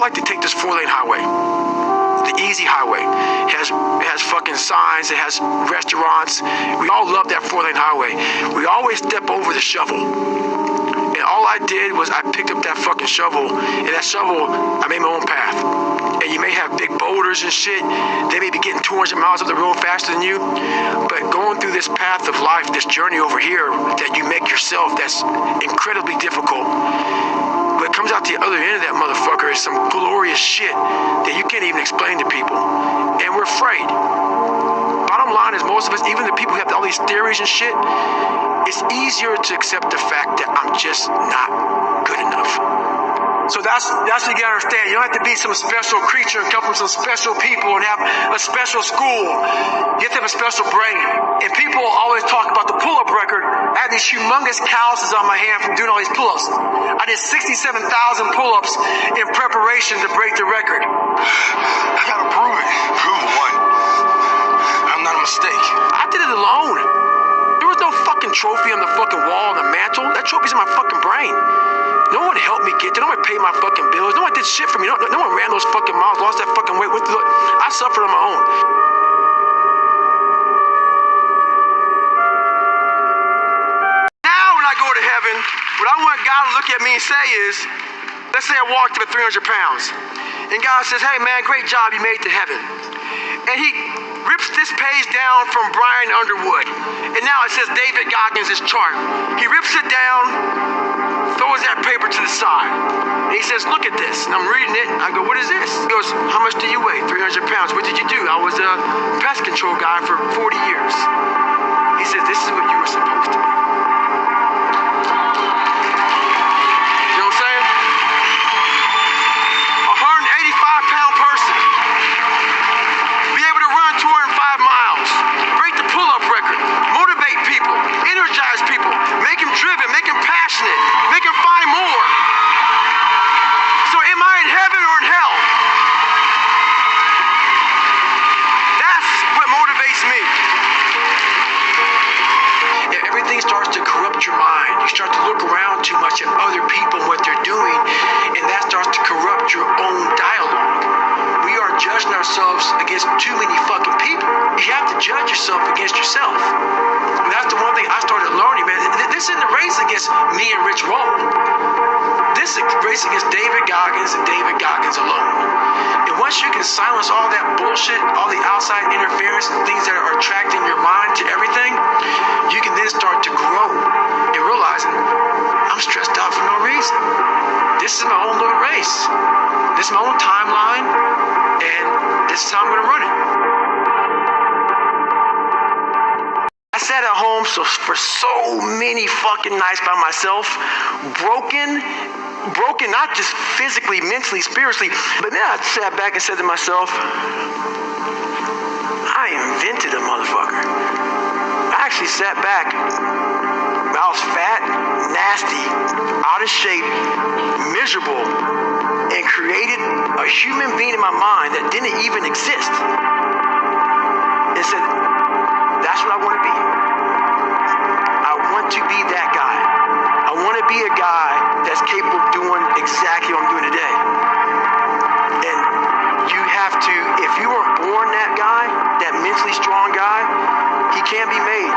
like to take this 4-lane highway, the easy highway. It has fucking signs, it has restaurants. We all love that 4-lane highway. We always step over the shovel. And all I did was I picked up that fucking shovel, and that shovel, I made my own path. And you may have big boulders and shit. They may be getting 200 miles up the road faster than you. But going through this path of life, this journey over here that you make yourself, that's incredibly difficult. What comes out the other end of that motherfucker is some glorious shit that you can't even explain to people. And we're afraid. Bottom line is, most of us, even the people who have all these theories and shit, it's easier to accept the fact that I'm just not good enough. So that's what you gotta understand. You don't have to be some special creature and come from some special people and have a special school. You have to have a special brain. And people always talk about the pull-up record. I had these humongous calluses on my hand from doing all these pull-ups. I did 67,000 pull-ups in preparation to break the record. I gotta prove it. Prove what? I'm not a mistake. I did it alone. There was no fucking trophy on the fucking wall on the mantle. That trophy's in my fucking brain. No one helped me get there. No one paid my fucking bills. No one did shit for me. No one ran those fucking miles, lost that fucking weight. I suffered on my own. Now when I go to heaven, what I want God to look at me and say is, let's say I walked up at 300 pounds. And God says, hey man, great job, you made it to heaven. And he rips this page down from Brian Underwood. And now it says David Goggins' chart. He rips it down, throws that paper to the side. And he says, look at this. And I'm reading it. I go, what is this? He goes, how much do you weigh? 300 pounds. What did you do? I was a pest control guy for 40 years. He says, this is what you were supposed to be. You know what I'm saying? A 185-pound person. Be able to run 205 miles. Break the pull-up record. Motivate people. Energize people. Make them driven. Make them passionate. Make them find more. So am I in heaven or in hell? That's what motivates me. Everything starts to corrupt your mind. You start to look around too much at other people and what they're doing, and that starts to corrupt your own dialogue. We are judging ourselves against too many fucking people. You have to judge yourself against yourself. And that's the one thing I started learning, man. This isn't a race against me and Rich Roll. This is a race against David Goggins and David Goggins alone. And once you can silence all that bullshit, all the outside interference and things that are attracting your mind to everything, you can then start to grow and realizing I'm stressed out for no reason. This is my own little race. This is my own timeline, and this is how I'm going to run it. I sat at home for so many fucking nights by myself, broken, not just physically, mentally, spiritually, but then I sat back and said to myself, I invented a motherfucker. I actually sat back. I was fat, nasty, out of shape, miserable, and created a human being in my mind that didn't even exist. And said, that's what I want to be. I want to be that guy. I want to be a guy that's capable of doing exactly what I'm doing today. And you have to, if you weren't born that guy, that mentally strong guy, he can't be made.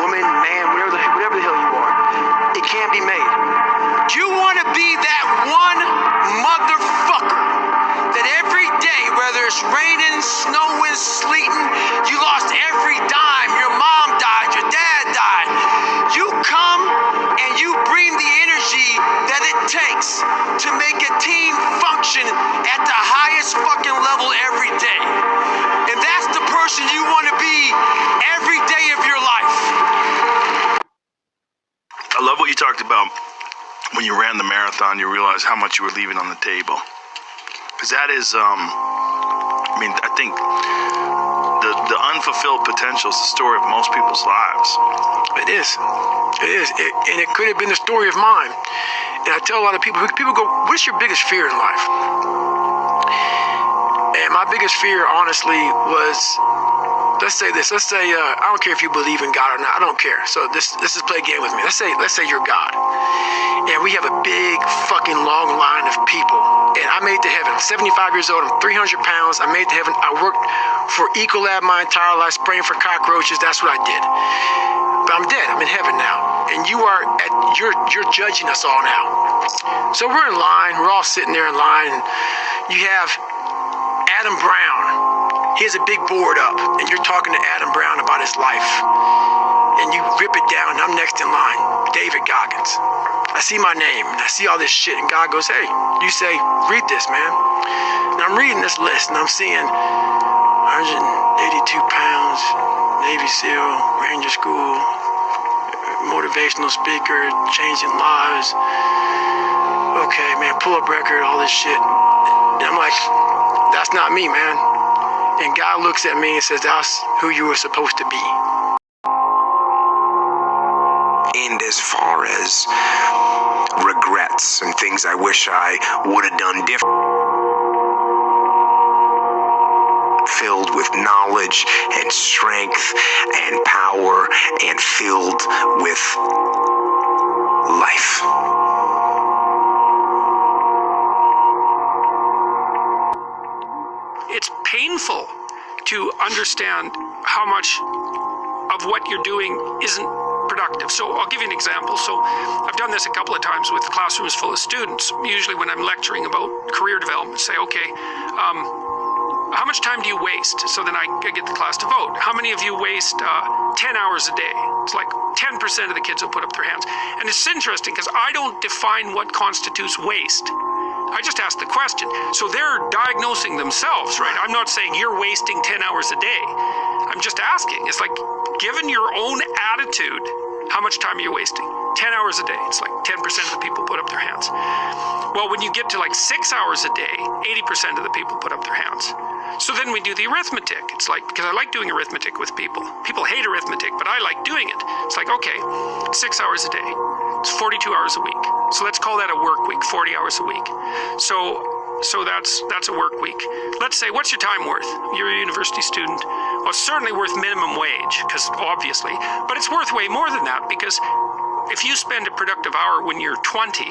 Woman, man, whatever the hell you are, it can't be made. You want to be that one motherfucker that every day, whether it's raining, snowing, sleeting, you lost every dime, your mom died, your dad died, you come and you bring the energy that it takes to make a team function at the highest fucking level every day. And that's the person you want to be every day of your life. I love what you talked about when you ran the marathon. You realized how much you were leaving on the table. Because that is, I think the unfulfilled potential is the story of most people's lives. It is. And it could have been the story of mine. And I tell a lot of people go, what's your biggest fear in life? And my biggest fear, honestly, was, let's say this. Let's say, I don't care if you believe in God or not. I don't care. So let's just play a game with me. Let's say you're God. And we have a big fucking long line of people. and I made it to heaven. I'm 75 years old. I'm 300 pounds. I made it to heaven. I worked for Ecolab my entire life, spraying for cockroaches. That's what I did. But I'm dead. I'm in heaven now. And you're judging us all now. So we're in line. We're all sitting there in line. And you have Adam Brown. He has a big board up, and you're talking to Adam Brown about his life. And you rip it down, and I'm next in line, David Goggins. I see my name, and I see all this shit, and God goes, hey, you say, read this, man. And I'm reading this list, and I'm seeing 182 pounds, Navy SEAL, Ranger School, motivational speaker, changing lives. Okay, man, pull-up record, all this shit. And I'm like, that's not me, man. And God looks at me and says, that's who you were supposed to be. And as far as regrets and things I wish I would have done different, filled with knowledge and strength and power and filled with life. It's painful to understand how much of what you're doing isn't productive. So I'll give you an example. So I've done this a couple of times with classrooms full of students. Usually when I'm lecturing about career development, say, okay, how much time do you waste? So then I get the class to vote. How many of you waste 10 hours a day? It's like 10% of the kids will put up their hands. And it's interesting because I don't define what constitutes waste. I just ask the question. So they're diagnosing themselves, right? I'm not saying you're wasting 10 hours a day. I'm just asking. It's like, given your own attitude, how much time are you wasting? 10 hours a day. It's like 10% of the people put up their hands. Well, when you get to like 6 hours a day, 80% of the people put up their hands. So then we do the arithmetic. It's like, because I like doing arithmetic with people. People hate arithmetic, but I like doing it. It's like, okay, 6 hours a day. It's 42 hours a week. So let's call that a work week, 40 hours a week. So that's a work week. Let's say, what's your time worth? You're a university student. Well, it's certainly worth minimum wage, because obviously, but it's worth way more than that, because if you spend a productive hour when you're 20,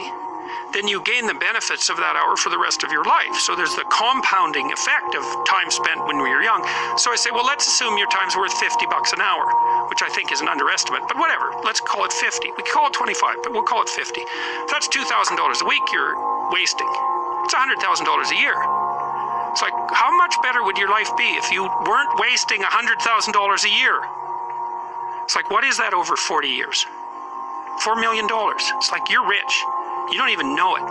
then you gain the benefits of that hour for the rest of your life. So there's the compounding effect of time spent when we were young. So I say, well, let's assume your time's worth $50 an hour, which I think is an underestimate, but whatever. Let's call it 50. We call it 25, but we'll call it 50. That's $2,000 a week you're wasting. It's $100,000 a year. It's like, how much better would your life be if you weren't wasting $100,000 a year? It's like, what is that over 40 years? $4 million. It's like, you're rich. You don't even know it.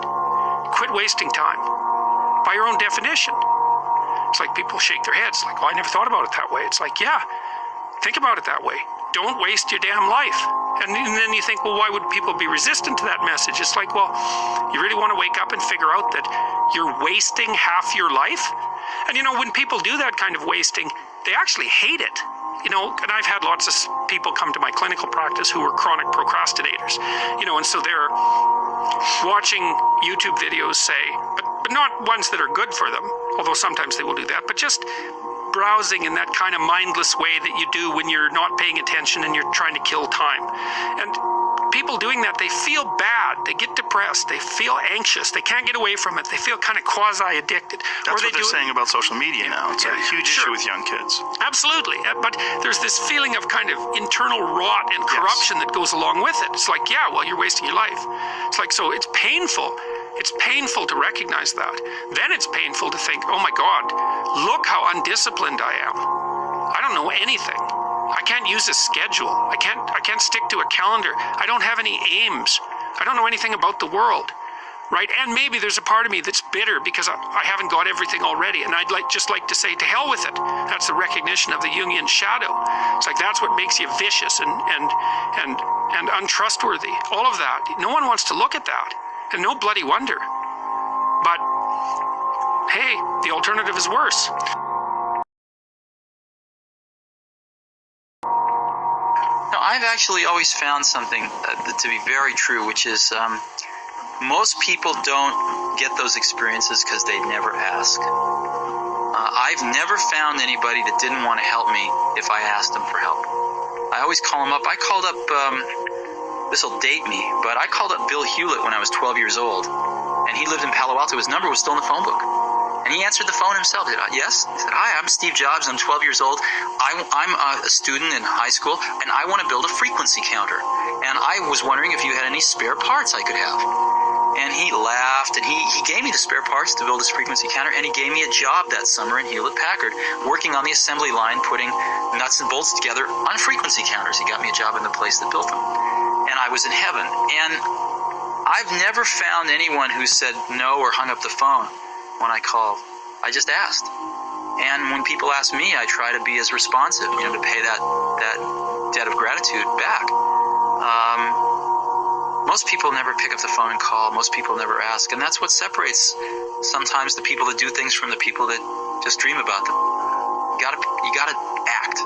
Quit wasting time. By your own definition. It's like people shake their heads like, oh, I never thought about it that way. It's like, yeah, think about it that way. Don't waste your damn life. And then you think, well, why would people be resistant to that message? It's like, well, you really want to wake up and figure out that you're wasting half your life? And when people do that kind of wasting, they actually hate it. And I've had lots of people come to my clinical practice who are chronic procrastinators, and so they're watching YouTube videos, say, but not ones that are good for them, although sometimes they will do that, but just browsing in that kind of mindless way that you do when you're not paying attention and you're trying to kill time. And people doing that, they feel bad, they get depressed, they feel anxious, they can't get away from it, they feel kind of quasi-addicted. That's what they're saying about social media now. It's a huge issue with young kids. Absolutely, but there's this feeling of kind of internal rot and corruption that goes along with it. It's like, yeah, well, you're wasting your life. It's like, so it's painful. It's painful to recognize that. Then it's painful to think, oh my God, look how undisciplined I am. I don't know anything. I can't use a schedule. I can't stick to a calendar. I don't have any aims. I don't know anything about the world, right? And maybe there's a part of me that's bitter because I haven't got everything already, and I'd just like to say, to hell with it. That's the recognition of the Jungian shadow. It's like, that's what makes you vicious and untrustworthy. All of that. No one wants to look at that, and no bloody wonder. But hey, the alternative is worse. I've actually always found something to be very true, which is most people don't get those experiences because they never ask. I've never found anybody that didn't want to help me if I asked them for help. I always call them up. I called up, this will date me, but I called up Bill Hewlett when I was 12 years old. and he lived in Palo Alto. His number was still in the phone book. And he answered the phone himself. He said, yes? He said, hi, I'm Steve Jobs. I'm 12 years old. I'm a student in high school, and I want to build a frequency counter. And I was wondering if you had any spare parts I could have. And he laughed, and he gave me the spare parts to build this frequency counter, and he gave me a job that summer in Hewlett-Packard, working on the assembly line, putting nuts and bolts together on frequency counters. He got me a job in the place that built them. And I was in heaven. And I've never found anyone who said no or hung up the phone when I called. I just asked. And when people ask me, I try to be as responsive, to pay that debt of gratitude back. Most people never pick up the phone and call. Most people never ask. And that's what separates sometimes the people that do things from the people that just dream about them. You gotta act.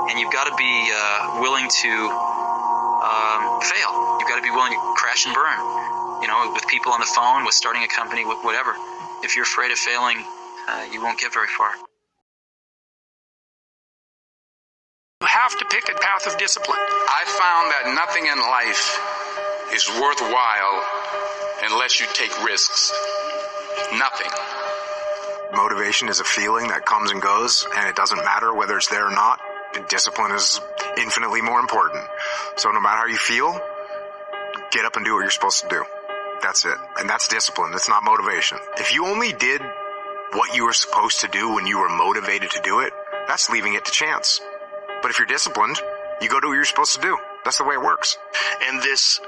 And you've got to be willing to fail. You've got to be willing to crash and burn. With people on the phone, with starting a company, with whatever. If you're afraid of failing, you won't get very far. You have to pick a path of discipline. I found that nothing in life is worthwhile unless you take risks. Nothing. Motivation is a feeling that comes and goes, and it doesn't matter whether it's there or not. Discipline is infinitely more important. So no matter how you feel, get up and do what you're supposed to do. That's it. And that's discipline. It's not motivation. If you only did what you were supposed to do when you were motivated to do it, that's leaving it to chance. But if you're disciplined, you go do what you're supposed to do. That's the way it works. And this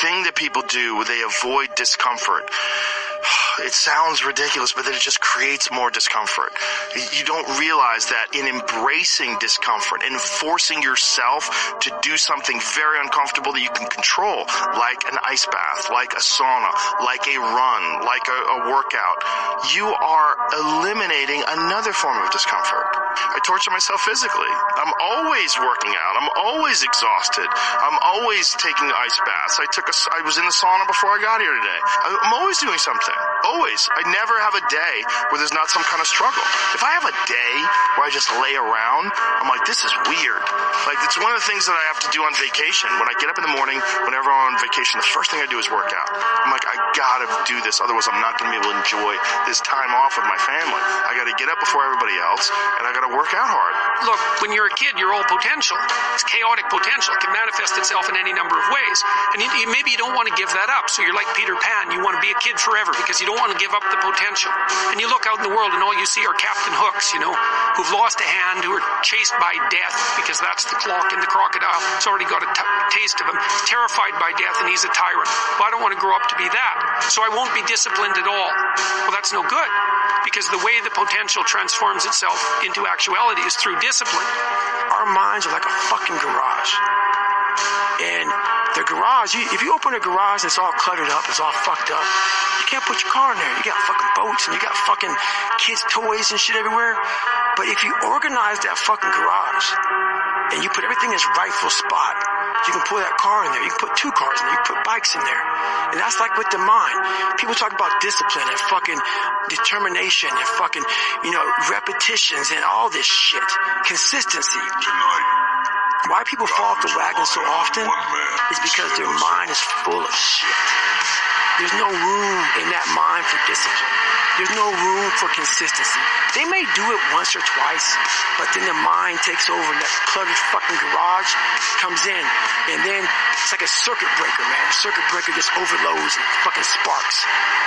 thing that people do, they avoid discomfort. It sounds ridiculous, but then it just creates more discomfort. You don't realize that in embracing discomfort and forcing yourself to do something very uncomfortable that you can control, like an ice bath, like a sauna, like a run, like a workout, you are eliminating another form of discomfort. I torture myself physically. I'm always working out. I'm always exhausted. I'm always taking ice baths. I was in the sauna before I got here today. I'm always doing something. Always. I never have a day where there's not some kind of struggle. If I have a day where I just lay around, I'm like, this is weird. Like, it's one of the things that I have to do on vacation. When I get up in the morning, whenever I'm on vacation, the first thing I do is work out. I'm like, I gotta do this, otherwise I'm not gonna be able to enjoy this time off with my family. I gotta get up before everybody else, and I gotta work out hard. Look, when you're a kid, you're all potential. It's chaotic potential. It can manifest itself in any number of ways. And maybe you don't want to give that up. So you're like Peter Pan. You want to be a kid forever because you don't want to give up the potential. And you look out in the world and all you see are Captain Hooks, who've lost a hand, who are chased by death because that's the clock in the crocodile. It's already got a taste of him. He's terrified by death and he's a tyrant. Well, I don't want to grow up to be that. So I won't be disciplined at all. Well, that's no good because the way the potential transforms itself into actuality is through discipline. Our minds are like a fucking garage. And the garage, if you open a garage and it's all cluttered up, it's all fucked up, you can't put your car in there. You got fucking boats and you got fucking kids' toys and shit everywhere. But if you organize that fucking garage and you put everything in its rightful spot, you can put that car in there. You can put two cars in there. You can put bikes in there. And that's like with the mind. People talk about discipline and fucking determination and fucking, repetitions and all this shit. Consistency. Why people fall off the wagon so often is because their mind is full of shit. There's no room in that mind for discipline. There's no room for consistency. They may do it once or twice, but then the mind takes over and that cluttered fucking garage comes in. And then it's like a circuit breaker, man. A circuit breaker just overloads and fucking sparks.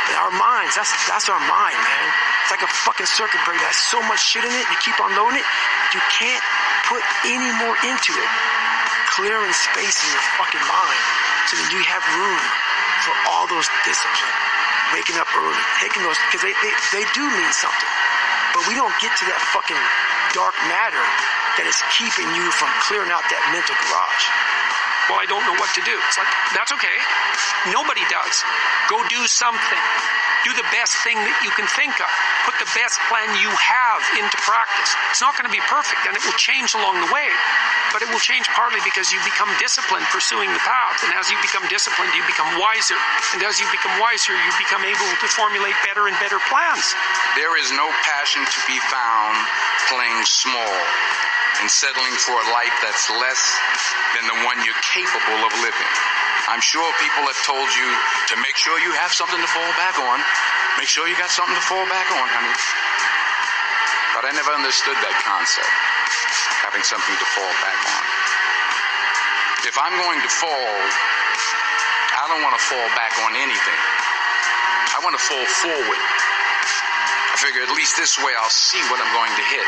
And our minds, that's our mind, man. It's like a fucking circuit breaker that has so much shit in it, you keep on loading it, you can't put any more into it. Clearing space in your fucking mind so that you have room for all those discipline. Waking up early, taking those, because they do mean something. But we don't get to that fucking dark matter that is keeping you from clearing out that mental garage. Well, I don't know what to do. It's like, that's okay. Nobody does. Go do something. Do the best thing that you can think of. Put the best plan you have into practice. It's not going to be perfect, and it will change along the way. But it will change partly because you become disciplined pursuing the path. And as you become disciplined, you become wiser. And as you become wiser, you become able to formulate better and better plans. There is no passion to be found playing small and settling for a life that's less than the one you're capable of living. I'm sure people have told you to make sure you have something to fall back on. Make sure you got something to fall back on, honey. But I never understood that concept, having something to fall back on. If I'm going to fall, I don't want to fall back on anything. I want to fall forward. I figure at least this way I'll see what I'm going to hit.